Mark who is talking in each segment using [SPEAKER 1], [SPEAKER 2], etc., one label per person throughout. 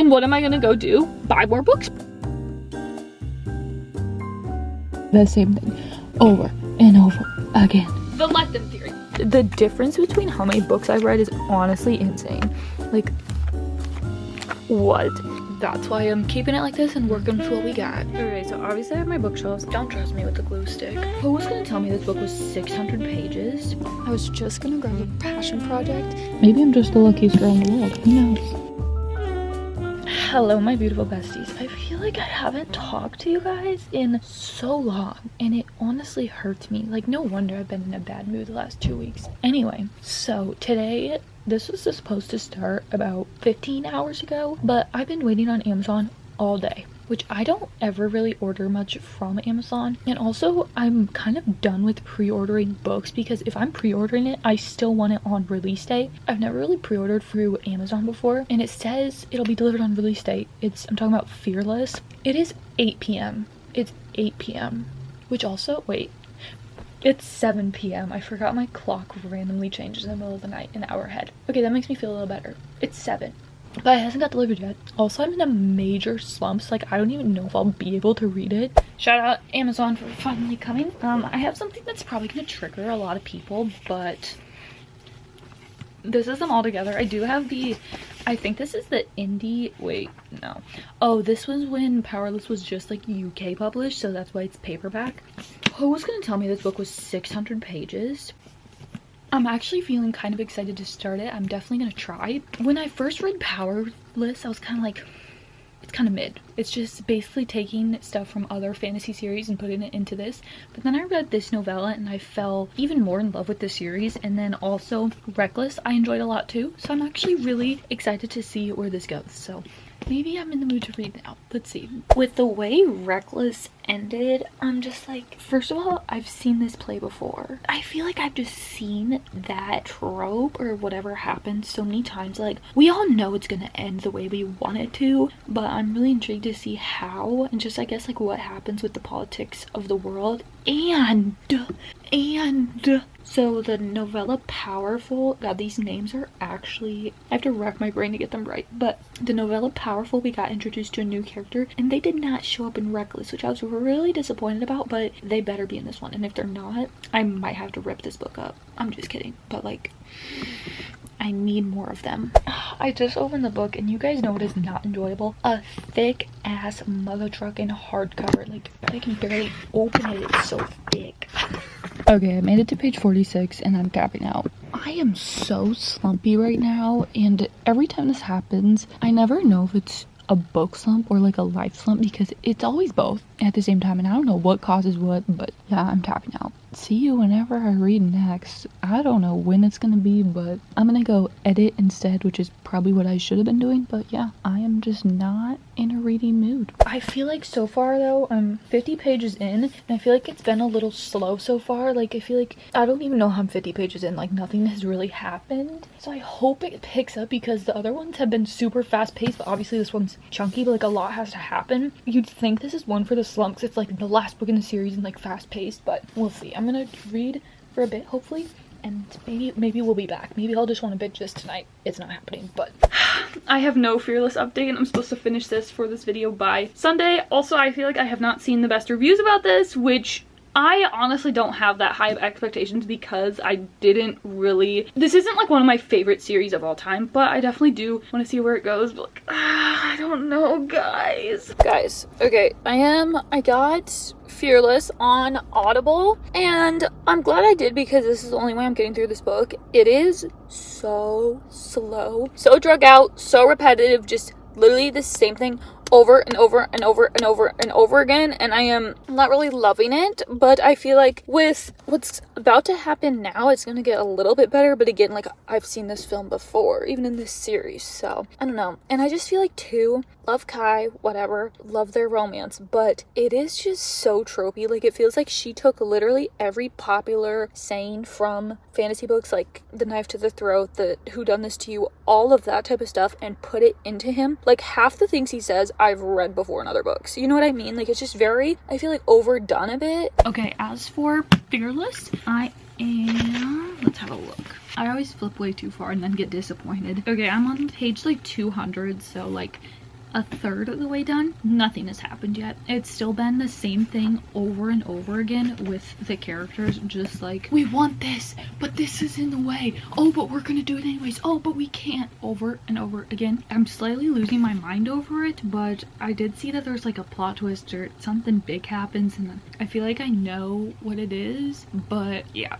[SPEAKER 1] And what am I gonna go do? Buy more books. The same thing over and over again. The let them theory. The difference between how many books I've read is honestly insane. Like, what? That's why I'm keeping it like this and working with what we got. Okay, so obviously I have my bookshelves. Don't trust me with the glue stick. Who was gonna tell me this book was 600 pages? I was just gonna grab a passion project. Maybe I'm just the luckiest girl in the world. Who knows? Hello, my beautiful besties. I feel like I haven't talked to you guys in so long, and it honestly hurts me. Like, no wonder I've been in a bad mood the last 2 weeks. Anyway, so today, this was supposed to start about 15 hours ago, but I've been waiting on Amazon all day, which I don't ever really order much from Amazon. And also, I'm kind of done with pre-ordering books because if I'm pre-ordering it, I still want it on release day. I've never really pre-ordered through Amazon before, and it says it'll be delivered on release date. I'm talking about Fearless. It is 8 p.m. It's 8 p.m. Which also, wait. It's 7 p.m. I forgot my clock randomly changes in the middle of the night, an hour ahead. Okay, that makes me feel a little better. It's 7. But it hasn't got delivered yet. Also, I'm in a major slump, so like I don't even know if I'll be able to read it. Shout out Amazon for finally coming. I have something that's probably gonna trigger a lot of people, but this is them all together. I do have I think this is the indie, wait, no. Oh, this was when Powerless was just like UK published, so that's why it's paperback. Who was gonna tell me this book was 600 pages? I'm actually feeling kind of excited to start it. I'm definitely gonna try. When I first read Powerless, I was kind of like, it's kind of mid. It's just basically taking stuff from other fantasy series and putting it into this. But then I read this novella and I fell even more in love with the series. And then also Reckless, I enjoyed a lot too. So I'm actually really excited to see where this goes. So maybe I'm in the mood to read now. Let's see. With the way Reckless ended, I'm just like, first of all, I've seen this play before. I feel like I've just seen that trope or whatever happened so many times. Like, we all know it's gonna end the way we want it to, but I'm really intrigued to see how, and just I guess like what happens with the politics of the world. And so the novella Powerful, God, these names are actually, I have to rack my brain to get them right, but the novella Powerful, we got introduced to a new character and they did not show up in Reckless, which I was really disappointed about, but they better be in this one. And if they're not, I might have to rip this book up. I'm just kidding, but like, I need more of them. I just opened the book and you guys know what is not enjoyable? A thick ass mother trucking hardcover. Like, I can barely open it, it's so thick. Okay, I made it to page 46 and I'm tapping out. I am so slumpy right now, and every time this happens, I never know if it's a book slump or like a life slump because it's always both at the same time, and I don't know what causes what, but yeah, I'm tapping out. See you whenever I read next. I don't know when it's gonna be, but I'm gonna go edit instead, which is probably what I should have been doing. But yeah, I am just not in a reading mood. I feel like so far though, I'm 50 pages in and I feel like it's been a little slow so far. Like, I feel like I don't even know how I'm 50 pages in, like nothing has really happened. So I hope it picks up because the other ones have been super fast paced, but obviously this one's chunky, but like a lot has to happen. You'd think this is one for the slump because it's like the last book in the series and like fast paced, but we'll see. I'm gonna read for a bit hopefully, and maybe we'll be back. Maybe I'll just want to binge this tonight. It's not happening, but I have no Fearless update and I'm supposed to finish this for this video by Sunday. Also, I feel like I have not seen the best reviews about this, which I honestly don't have that high of expectations because I didn't really, this isn't like one of my favorite series of all time, but I definitely do want to see where it goes. But like, I don't know, guys, okay, I got Fearless on Audible and I'm glad I did because this is the only way I'm getting through this book. It is so slow, so drug out, so repetitive, just literally the same thing over and over and over and over and over again, and I am not really loving it, but I feel like with what's about to happen now, it's gonna get a little bit better. But again, like, I've seen this film before, even in this series, so I don't know. And I just feel like too, love Kai, whatever, love their romance, but it is just so tropey. Like, it feels like she took literally every popular saying from fantasy books, like the knife to the throat, the who done this to you, all of that type of stuff, and put it into him. Like, half the things he says I've read before in other books. You know what I mean? Like, it's just very, I feel like, overdone a bit. Okay, as for Fearless, I am, let's have a look. I always flip way too far and then get disappointed. Okay, I'm on page like 200, so like a third of the way done. Nothing has happened yet. It's still been the same thing over and over again with the characters, just like, we want this, but this is in the way. Oh, but we're gonna do it anyways. Oh, but we can't. Over and over again. I'm slightly losing my mind over it, but I did see that there's like a plot twist or something big happens, and I feel like I know what it is, but yeah.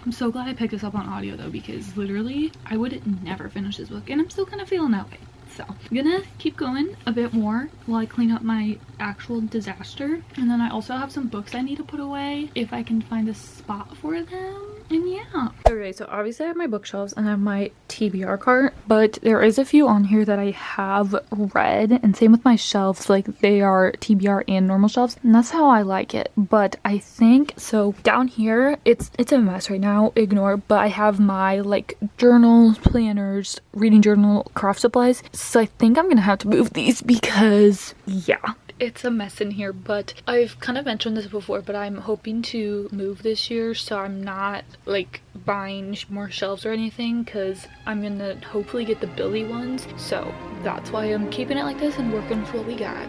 [SPEAKER 1] I'm so glad I picked this up on audio though, because literally I would never finish this book, and I'm still kind of feeling that way. So I'm gonna keep going a bit more while I clean up my actual disaster, and then I also have some books I need to put away if I can find a spot for them. And yeah. Okay, so obviously I have my bookshelves and I have my TBR cart, but there is a few on here that I have read, and same with my shelves, like they are TBR and normal shelves, and that's how I like it. But I think, so down here, it's a mess right now, ignore, but I have my like journals, planners, reading journal, craft supplies, so I think I'm gonna have to move these because yeah, it's a mess in here. But I've kind of mentioned this before, but I'm hoping to move this year, so I'm not like buying more shelves or anything, because I'm gonna hopefully get the Billy ones, so that's why I'm keeping it like this and working with what we got.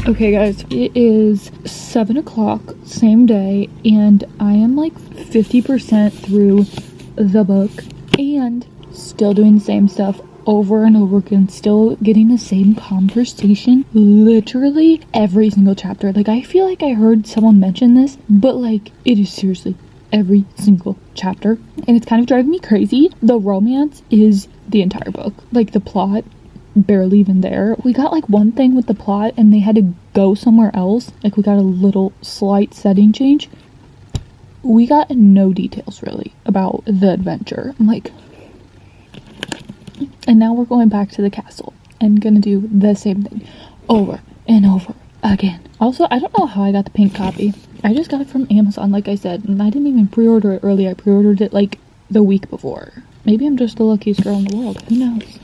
[SPEAKER 1] Okay guys, it is 7 o'clock, same day, and I am like 50% through the book and still doing the same stuff over and over again, still getting the same conversation literally every single chapter. Like, I feel like I heard someone mention this, but like, it is seriously every single chapter, and it's kind of driving me crazy. The romance is the entire book, like the plot barely even there. We got like one thing with the plot and they had to go somewhere else, like we got a little slight setting change. We got no details really about the adventure. I'm like, and now we're going back to the castle and gonna do the same thing over and over again. Also, I don't know how I got the pink copy. I just got it from Amazon, like I said, and I didn't even pre-order it early. I pre-ordered it like the week before. Maybe I'm just the luckiest girl in the world, who knows.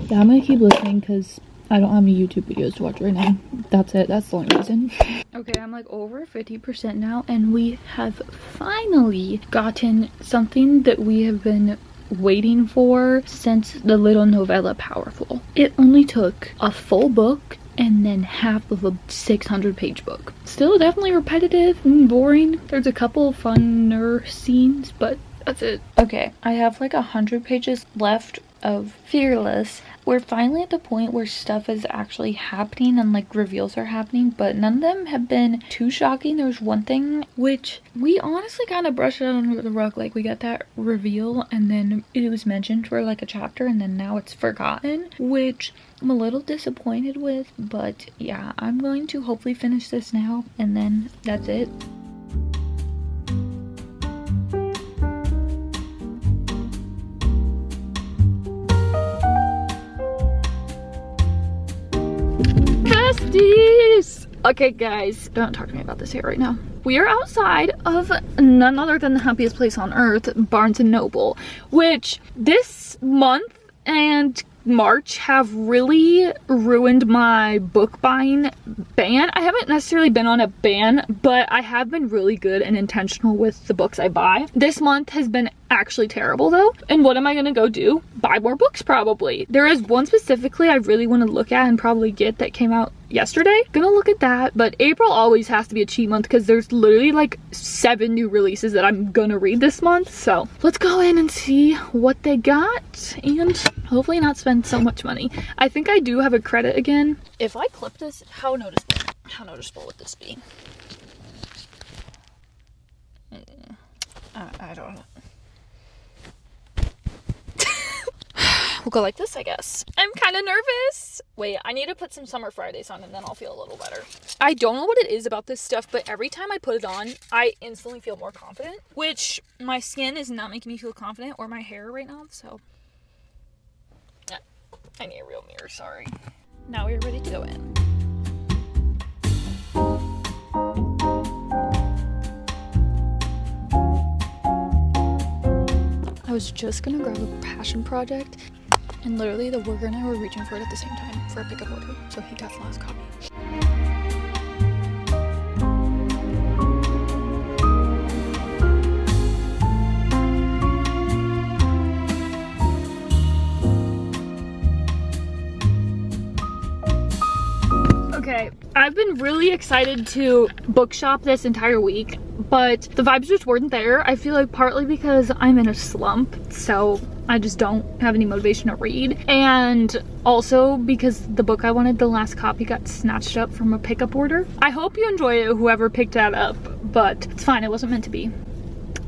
[SPEAKER 1] Yeah, I'm gonna keep listening because I don't have any YouTube videos to watch right now. That's it. That's the only reason. Okay, I'm like over 50% now, and we have finally gotten something that we have been waiting for since the little novella Powerful. It only took a full book and then half of a 600-page book. Still definitely repetitive and boring. There's a couple of funner scenes, but that's it. Okay, I have like 100 pages left of Fearless. We're finally at the point where stuff is actually happening and like reveals are happening, but none of them have been too shocking. There's one thing which we honestly kind of brushed it under the rug. Like, we got that reveal and then it was mentioned for like a chapter and then now it's forgotten, which I'm a little disappointed with. But yeah, I'm going to hopefully finish this now and then that's it. Besties! Okay guys, don't talk to me about this hair right now. We are outside of none other than the happiest place on earth, Barnes & Noble, which this month and March have really ruined my book buying ban. I haven't necessarily been on a ban, but I have been really good and intentional with the books I buy. This month has been actually terrible though. And what am I gonna go do? Buy more books probably. There is one specifically I really want to look at and probably get that came out yesterday. Gonna look at that. But April always has to be a cheat month because there's literally like 7 new releases that I'm gonna read this month. So let's go in and see what they got and hopefully not spend so much money. I think I do have a credit again. If I clip this, how noticeable would this be? I don't know. We'll go like this, I guess. I'm kind of nervous. Wait, I need to put some Summer Fridays on and then I'll feel a little better. I don't know what it is about this stuff, but every time I put it on, I instantly feel more confident, which my skin is not making me feel confident, or my hair right now, so. I need a real mirror, sorry. Now we're ready to go in. I was just gonna grab a passion project, and literally the worker and I were reaching for it at the same time for a pickup order, so he got the last copy. I've been really excited to bookshop this entire week, but the vibes just weren't there. I feel like partly because I'm in a slump, so I just don't have any motivation to read, and also because the book I wanted, the last copy, got snatched up from a pickup order. I hope you enjoy it, whoever picked that up, but it's fine, it wasn't meant to be.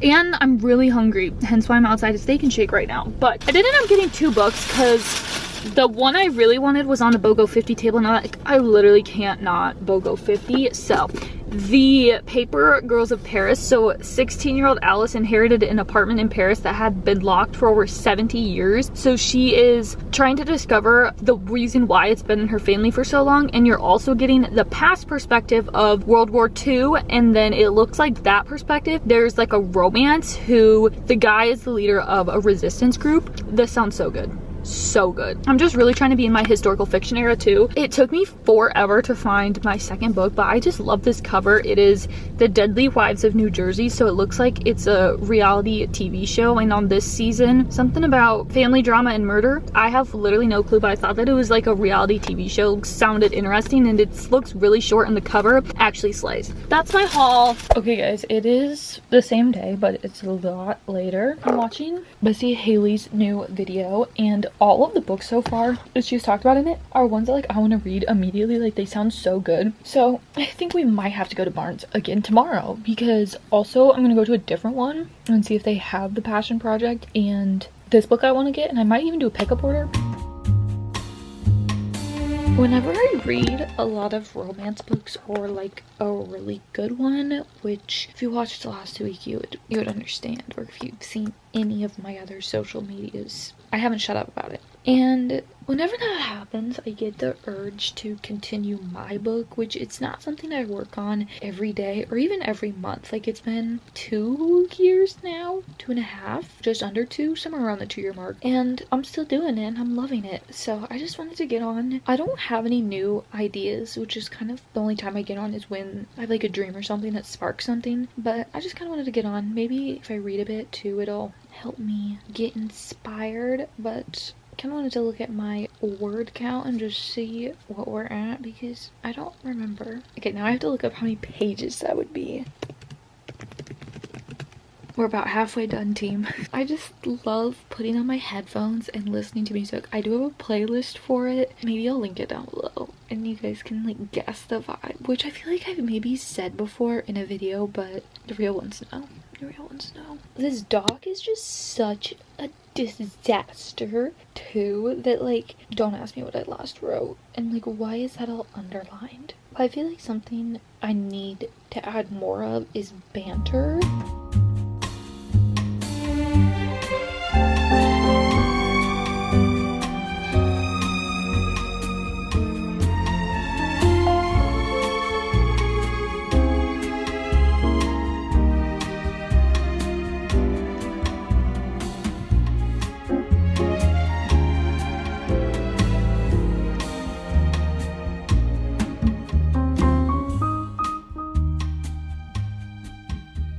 [SPEAKER 1] And I'm really hungry, hence why I'm outside a Steak and Shake right now. But I did end up getting 2 books because the one I really wanted was on the BOGO 50 table, and I literally can't not BOGO 50. So the Paper Girls of Paris. So 16-year-old Alice inherited an apartment in Paris that had been locked for over 70 years. So she is trying to discover the reason why it's been in her family for so long. And you're also getting the past perspective of World War II. And then it looks like that perspective, there's like a romance who the guy is the leader of a resistance group. This sounds so good. So good. I'm just really trying to be in my historical fiction era too. It took me forever to find my second book, but I just love this cover. It is The Deadly Wives of New Jersey, so it looks like it's a reality TV show, and on this season, something about family drama and murder. I have literally no clue, but I thought that it was like a reality TV show. It sounded interesting, and it looks really short, and the cover actually slays. That's my haul. Okay guys, it is the same day, but it's a lot later. I'm watching Bessie Haley's new video, and all of the books so far that she's talked about in it are ones that like I want to read immediately. Like they sound so good. So I think we might have to go to Barnes again tomorrow, because also I'm gonna go to a different one and see if they have The Passion Project and this book I want to get, and I might even do a pickup order. Whenever I read a lot of romance books or like a really good one, which if you watched the last 2 weeks you would understand, or if you've seen any of my other social medias, I haven't shut up about it. And whenever that happens, I get the urge to continue my book, which it's not something I work on every day or even every month. Like it's been 2 years now, 2.5, just under 2, somewhere around the 2-year mark, and I'm still doing it and I'm loving it. So I just wanted to get on. I don't have any new ideas, which is kind of the only time I get on is when I have like a dream or something that sparks something, but I just kind of wanted to get on. Maybe if I read a bit too, it'll help me get inspired. But I kind of wanted to look at my word count and just see what we're at, because I don't remember. Okay, now I have to look up how many pages that would be. We're about halfway done, team. I just love putting on my headphones and listening to music. I do have a playlist for it. Maybe I'll link it down below and you guys can like guess the vibe, which I feel like I've maybe said before in a video, but the real ones know. The real ones know. This dog is just such a disaster too, that like, don't ask me what I last wrote and like why is that all underlined. I feel like something I need to add more of is banter.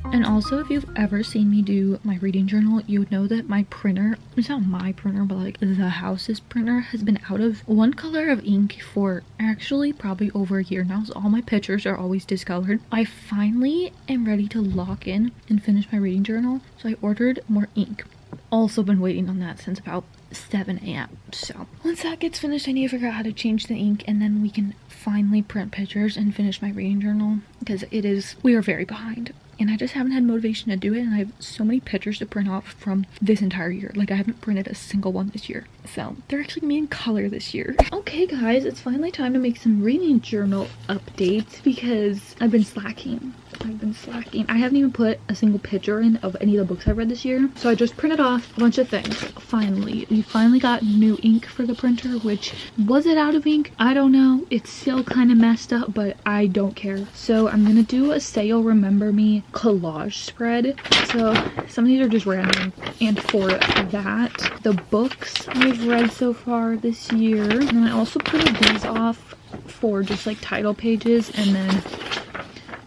[SPEAKER 1] And also, if you've ever seen me do my reading journal, you would know that my printer, it's not my printer, but like the house's printer, has been out of one color of ink for actually probably over a year now. So all my pictures are always discolored. I finally am ready to lock in and finish my reading journal, so I ordered more ink. Also been waiting on that since about 7 a.m. So once that gets finished, I need to figure out how to change the ink, and then we can finally print pictures and finish my reading journal, because we are very behind. And I just haven't had motivation to do it, and I have so many pictures to print off from this entire year. Like, I haven't printed a single one this year. So, they're actually gonna be in color this year. Okay, guys, it's finally time to make some reading journal updates, because I've been slacking. I haven't even put a single picture in of any of the books I've read this year. So I just printed off a bunch of things. Finally, we finally got new ink for the printer, which, was it out of ink? I don't know. It's still kind of messed up, but I don't care. So I'm gonna do a Say You'll Remember Me collage spread. So some of these are just random. And for that, the books I've read so far this year. And I also printed these off for just like title pages, and then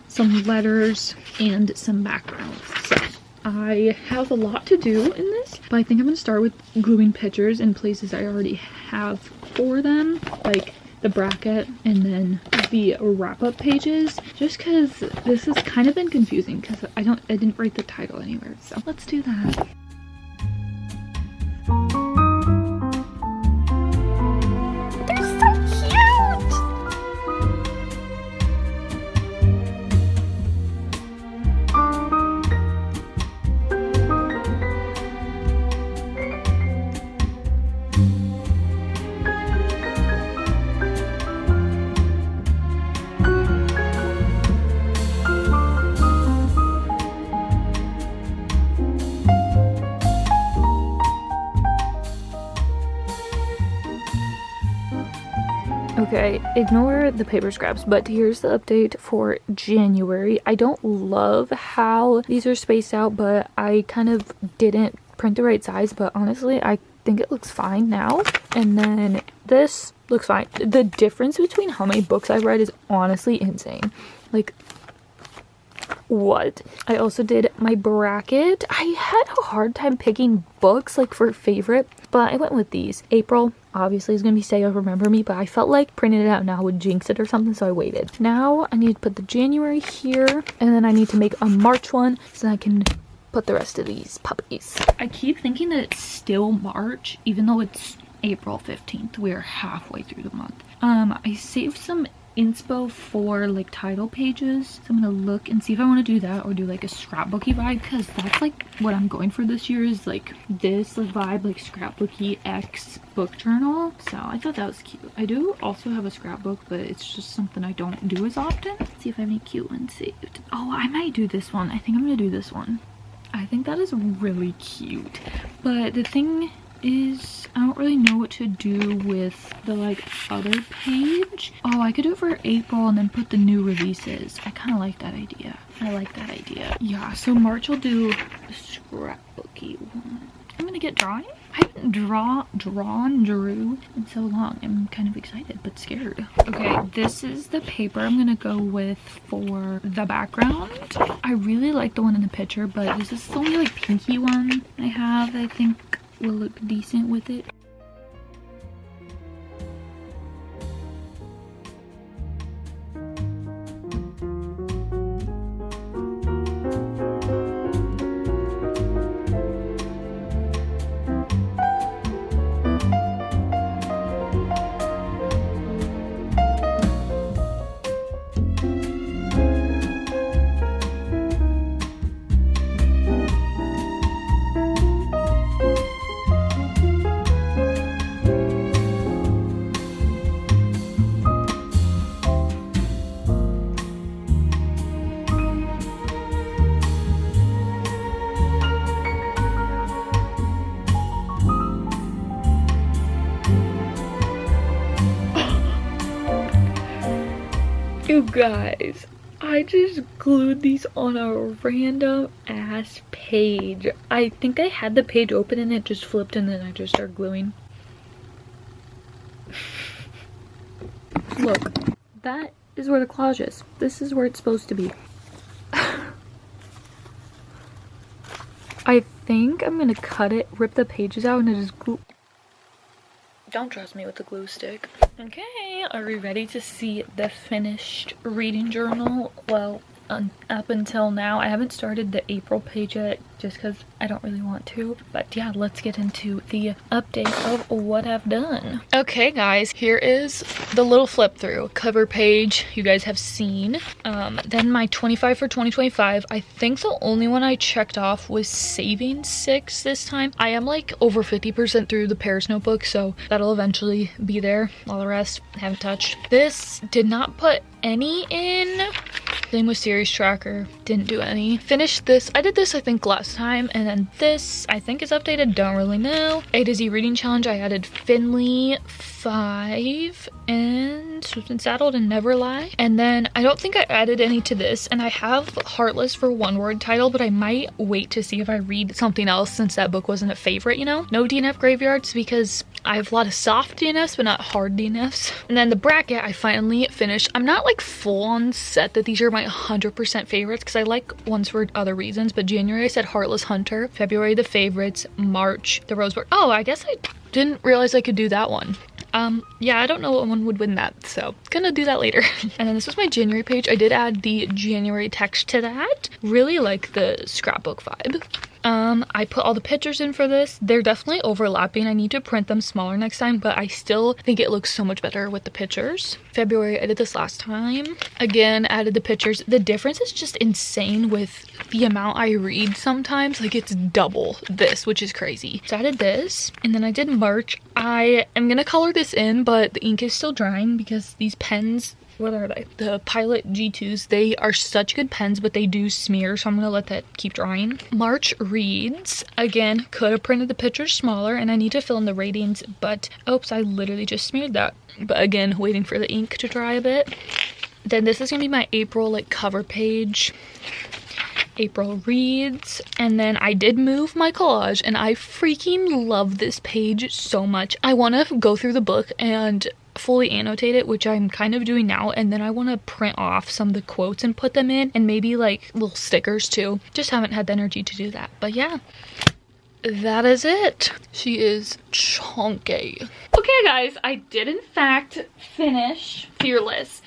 [SPEAKER 1] some letters and some backgrounds. So I have a lot to do in this, but I think I'm gonna start with gluing pictures in places I already have for them, like the bracket and then the wrap-up pages, just because this has kind of been confusing because I didn't write the title anywhere. So let's do that. Okay, ignore the paper scraps, but here's the update for January. I don't love how these are spaced out, but I kind of didn't print the right size, but honestly, I think it looks fine now. And then this looks fine. The difference between how many books I've read is honestly insane. Like, what? I also did my bracket. I had a hard time picking books like for favorite, but I went with these. April obviously is gonna be Say You'll Remember Me, but I felt like printing it out now would jinx it or something, so I waited. Now I need to put the January here, and then I need to make a March one so I can put the rest of these puppies. I keep thinking that it's still March even though it's April 15th. We're halfway through the month. I saved some inspo for like title pages, so I'm gonna look and see if I want to do that or do like a scrapbooky vibe, because that's like what I'm going for this year, is like this vibe, like scrapbooky X book journal. So I thought that was cute. I do also have a scrapbook, but it's just something I don't do as often. Let's see if I have any cute ones saved. Oh, I might do this one. I think I'm gonna do this one. I think that is really cute, but the thing is I don't really know what to do with the like other page. Oh, I could do it for April and then put the new releases. I kind of like that idea. I like that idea. Yeah, so March I'll do a scrapbooky one. I'm gonna get drawing. I haven't drew in so long. I'm kind of excited but scared. Okay, this is the paper I'm gonna go with for the background. I really like the one in the picture, but this is the only like pinky one I have that I think will look decent with it. You guys, I just glued these on a random ass page. I think I had the page open and it just flipped and then I just started gluing. Look, that is where the collage is. This is where it's supposed to be. I think I'm gonna cut it, rip the pages out, and just glue. Don't trust me with the glue stick. Okay, are we ready to see the finished reading journal? Well, up until now, I haven't started the April page yet just because I don't really want to. But yeah, let's get into the update of what I've done. Okay guys, here is the little flip through cover page you guys have seen. Then my 25 for 2025. I think the only one I checked off was saving 6 this time. I am like over 50% through the Paris notebook, so that'll eventually be there. All the rest I haven't touched. This did not put any in. Same with series tracker, didn't do any. Finished this, I did this I think last time, and then this I think is updated, don't really know. A to Z reading challenge, I added Finley 5 and Swift and Saddled and Never Lie. And then I don't think I added any to this, and I have Heartless for one word title, but I might wait to see if I read something else since that book wasn't a favorite, you know? No DNF graveyards because I have a lot of soft DNFs but not hard DNFs. And then the bracket I finally finished. I'm not like full on set that these are my 100% favorites because I like ones for other reasons, but January I said Heartless Hunter, February the favorites, March the Rosebud. Oh, I guess I didn't realize I could do that one. Yeah, I don't know what one would win that, so gonna do that later. And then this was my January page. I did add the January text to that. Really like the scrapbook vibe. I put all the pictures in for this. They're definitely overlapping. I need to print them smaller next time, but I still think it looks so much better with the pictures. February, I did this last time. Again, added the pictures. The difference is just insane with the amount I read sometimes. Like, it's double this, which is crazy. So I added this, and then I did March. I am gonna color this in, but the ink is still drying because these pens, what are they? The Pilot G2s, they are such good pens, but they do smear, so I'm gonna let that keep drying. March reads. Again, could have printed the pictures smaller, and I need to fill in the ratings, but oops, I literally just smeared that. But again, waiting for the ink to dry a bit. Then this is gonna be my April like cover page. April reads, and then I did move my collage, and I freaking love this page so much. I want to go through the book and fully annotate it, which I'm kind of doing now, and then I want to print off some of the quotes and put them in, and maybe like little stickers too. Just haven't had the energy to do that, but yeah, that is it. She is chunky. Okay guys, I did in fact finish Fearless.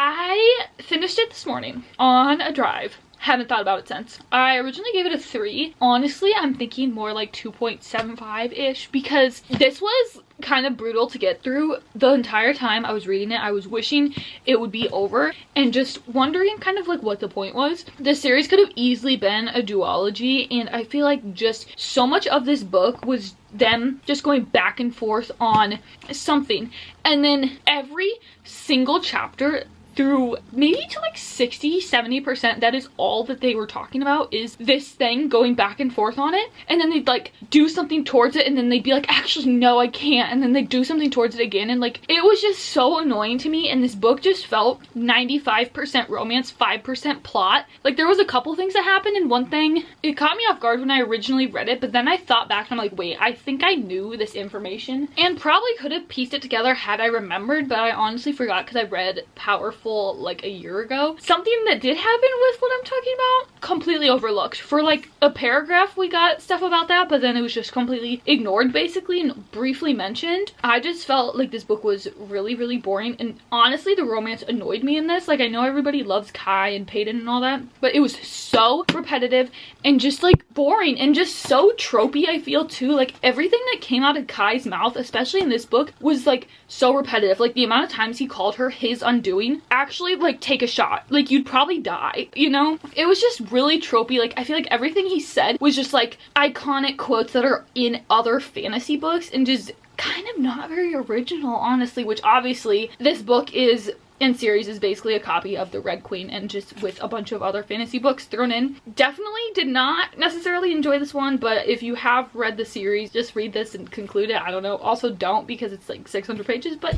[SPEAKER 1] I finished it this morning on a drive. Haven't thought about it since. I originally gave it a 3. Honestly, I'm thinking more like 2.75-ish because this was kind of brutal to get through. The entire time I was reading it, I was wishing it would be over and just wondering kind of like what the point was. This series could have easily been a duology, and I feel like just so much of this book was them just going back and forth on something, and then every single chapter through maybe to like 60-70%, that is all that they were talking about, is this thing going back and forth on it, and then they'd like do something towards it, and then they'd be like, actually no, I can't, and then they'd do something towards it again, and like it was just so annoying to me. And this book just felt 95% romance, 5% plot. Like there was a couple things that happened, and one thing, it caught me off guard when I originally read it, but then I thought back and I'm like, wait, I think I knew this information and probably could have pieced it together had I remembered, but I honestly forgot because I read Powerful like a year ago. Something that did happen with what I'm talking about, completely overlooked. For like a paragraph we got stuff about that, but then it was just completely ignored basically and briefly mentioned. I just felt like this book was really boring, and honestly the romance annoyed me in this. Like I know everybody loves Kai and Peyton and all that, but it was so repetitive and just like boring and just so tropey. I feel too, like everything that came out of Kai's mouth, especially in this book, was like so repetitive. Like the amount of times he called her his undoing, actually like take a shot, like you'd probably die, you know? It was just really tropey. Like I feel like everything he said was just like iconic quotes that are in other fantasy books and just kind of not very original, honestly, which obviously this book is and series is basically a copy of the Red Queen and just with a bunch of other fantasy books thrown in. Definitely did not necessarily enjoy this one, but if you have read the series, just read this and conclude it. I don't know. Also don't, because it's like 600 pages, but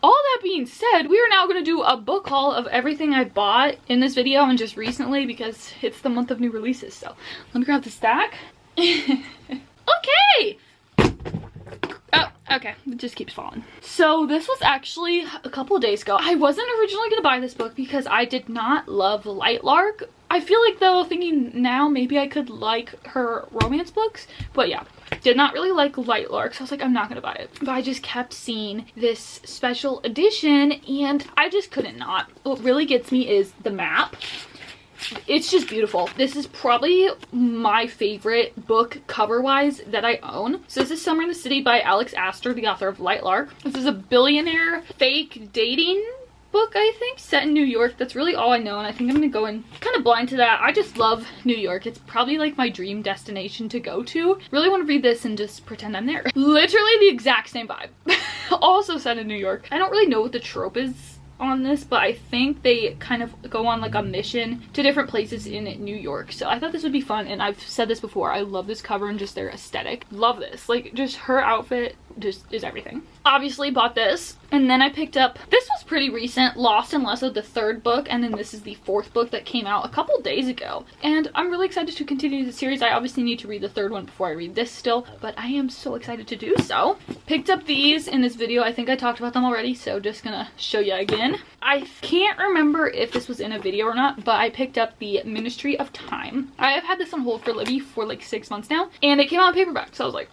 [SPEAKER 1] all that being said, we are now going to do a book haul of everything I bought in this video and just recently because it's the month of new releases. So let me grab the stack. Okay. Oh, okay, it just keeps falling. So this was actually a couple days ago. I wasn't originally gonna buy this book because I did not love Lightlark. I feel like though, thinking now, maybe I could like her romance books, but yeah, did not really like Lightlark, so I was like, I'm not gonna buy it. But I just kept seeing this special edition and I just couldn't not. What really gets me is the map. It's just beautiful. This is probably my favorite book cover-wise that I own. So this is Summer in the City by Alex Astor, the author of Lightlark. This is a billionaire fake dating book, I think, set in New York. That's really all I know, and I think I'm gonna go in kind of blind to that. I just love New York. It's probably like my dream destination to go to. Really want to read this and just pretend I'm there. Literally the exact same vibe. Also set in New York. I don't really know what the trope is on this, but I think they kind of go on like a mission to different places in New York. So I thought this would be fun, and I've said this before, I love this cover and just their aesthetic. Love this. Like just her outfit just is everything. Obviously bought this, and then I picked up, this was pretty recent, Lost in Lesso, the 3rd book, and then this is the 4th book that came out a couple days ago. And I'm really excited to continue the series. I obviously need to read the 3rd one before I read this still, but I am so excited to do so. Picked up these in this video. I think I talked about them already, so just gonna show you again. I can't remember if this was in a video or not, but I picked up the Ministry of Time. I have had this on hold for Libby for like 6 months now, and it came out in paperback, so I was like,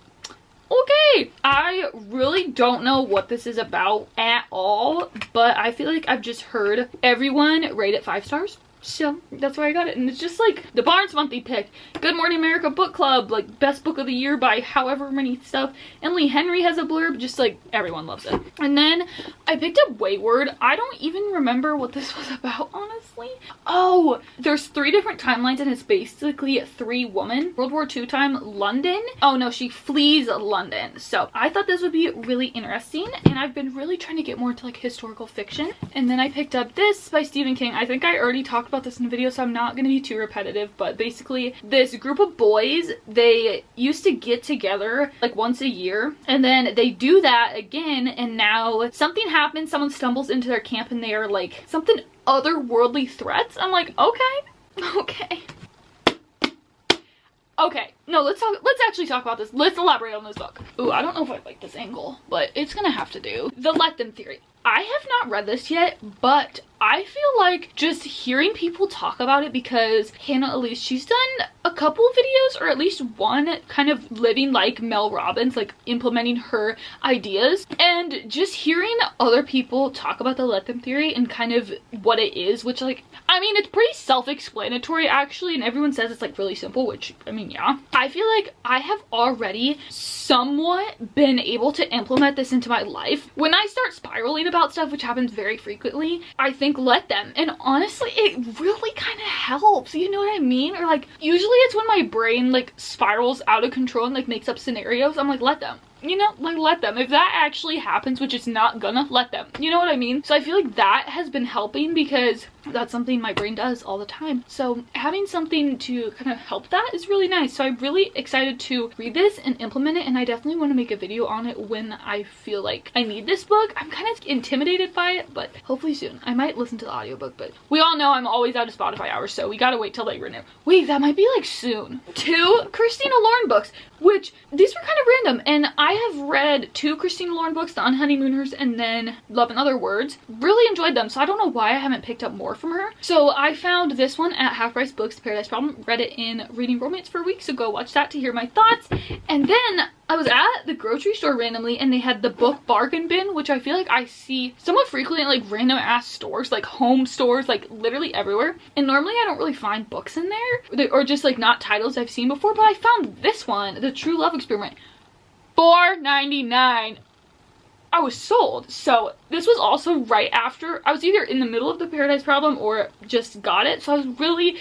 [SPEAKER 1] okay. I really don't know what this is about at all, but I feel like I've just heard everyone rate it 5 stars. So that's why I got it. And it's just like the Barnes monthly pick, Good Morning America book club, like best book of the year by however many stuff. Emily Henry has a blurb, just like everyone loves it. And then I picked up Wayward. I don't even remember what this was about, honestly. Oh, there's 3 different timelines and it's basically 3 women. World War II time, London. Oh no, she flees London. So I thought this would be really interesting, and I've been really trying to get more into like historical fiction. And then I picked up this by Stephen King. I think I already talked about this in the video, so I'm not going to be too repetitive, but basically this group of boys, they used to get together like once a year, and then they do that again, and now something happens, someone stumbles into their camp and they are like something otherworldly threats. I'm like, okay. Okay, no, let's actually talk about this. Let's elaborate on this book. Ooh, I don't know if I like this angle, but it's gonna have to do. The Let Them theory. I have not read this yet, but I feel like just hearing people talk about it, because Hannah Elise, she's done a couple of videos, or at least one, kind of living like Mel Robbins, like implementing her ideas, and just hearing other people talk about the Let Them theory and kind of what it is, which, like, I mean, it's pretty self-explanatory actually, and everyone says it's like really simple, which, I mean, yeah. I feel like I have already somewhat been able to implement this into my life. When I start spiraling about stuff, which happens very frequently, I think let them, and honestly it really kind of helps, you know what I mean? Or like, usually it's when my brain like spirals out of control and like makes up scenarios, I'm like, let them. You know, like, let them. If that actually happens, which it's not gonna, let them. You know what I mean? So I feel like that has been helping, because that's something my brain does all the time. So having something to kind of help that is really nice. So I'm really excited to read this and implement it, and I definitely want to make a video on it when I feel like I need this book. I'm kind of intimidated by it, but hopefully soon. I might listen to the audiobook, but we all know I'm always out of Spotify hours, so we gotta wait till they renew. Wait, that might be like soon. 2 Christina Lauren books, which these were kind of random, and I have read 2 Christina Lauren books, The Unhoneymooners and then Love in Other Words. Really enjoyed them, so I don't know why I haven't picked up more from her. So I found this one at Half Price Books, The Paradise Problem. Read it in Reading Romance for a week, so go watch that to hear my thoughts. And then I was at the grocery store randomly, and they had the book bargain bin, which I feel like I see somewhat frequently in like random ass stores, like home stores, like literally everywhere. And normally I don't really find books in there, or just like not titles I've seen before, but I found this one, The True Love Experiment, $4.99. I was sold. So this was also right after, I was either in the middle of the Paradise Problem or just got it, so I was really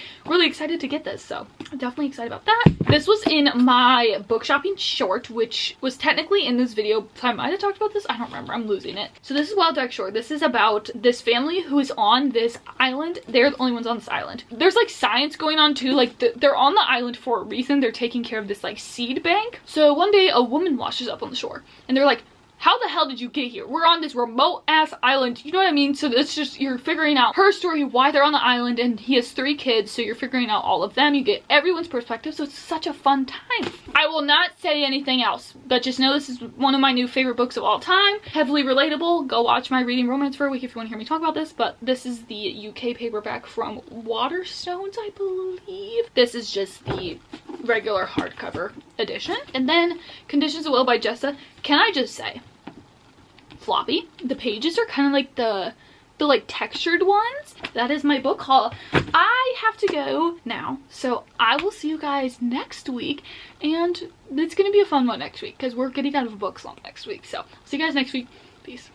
[SPEAKER 1] excited to get this, so I'm definitely excited about that. This was in my book shopping short, which was technically in this video, so I might have talked about this, I don't remember, I'm losing it. So this is Wild Duck Short. This is about this family who is on this island. They're the only ones on this island. There's like science going on too, like they're on the island for a reason. They're taking care of this like seed bank. So one day a woman washes up on the shore, and they're like, how the hell did you get here? We're on this remote ass island. You know what I mean? So it's just, you're figuring out her story, why they're on the island, and he has 3 kids, so you're figuring out all of them. You get everyone's perspective, so it's such a fun time. I will not say anything else, but just know this is one of my new favorite books of all time. Heavily relatable. Go watch my Reading Romance for a week if you want to hear me talk about this, but this is the UK paperback from Waterstones, I believe. This is just the regular hardcover edition. And then Conditions of Will by Jessa. Can I just say, floppy. The pages are kind of like the like textured ones. That is my book haul. I have to go now, so I will see you guys next week, and it's gonna be a fun one next week because we're getting out of a book slump next week. So see you guys next week. Peace.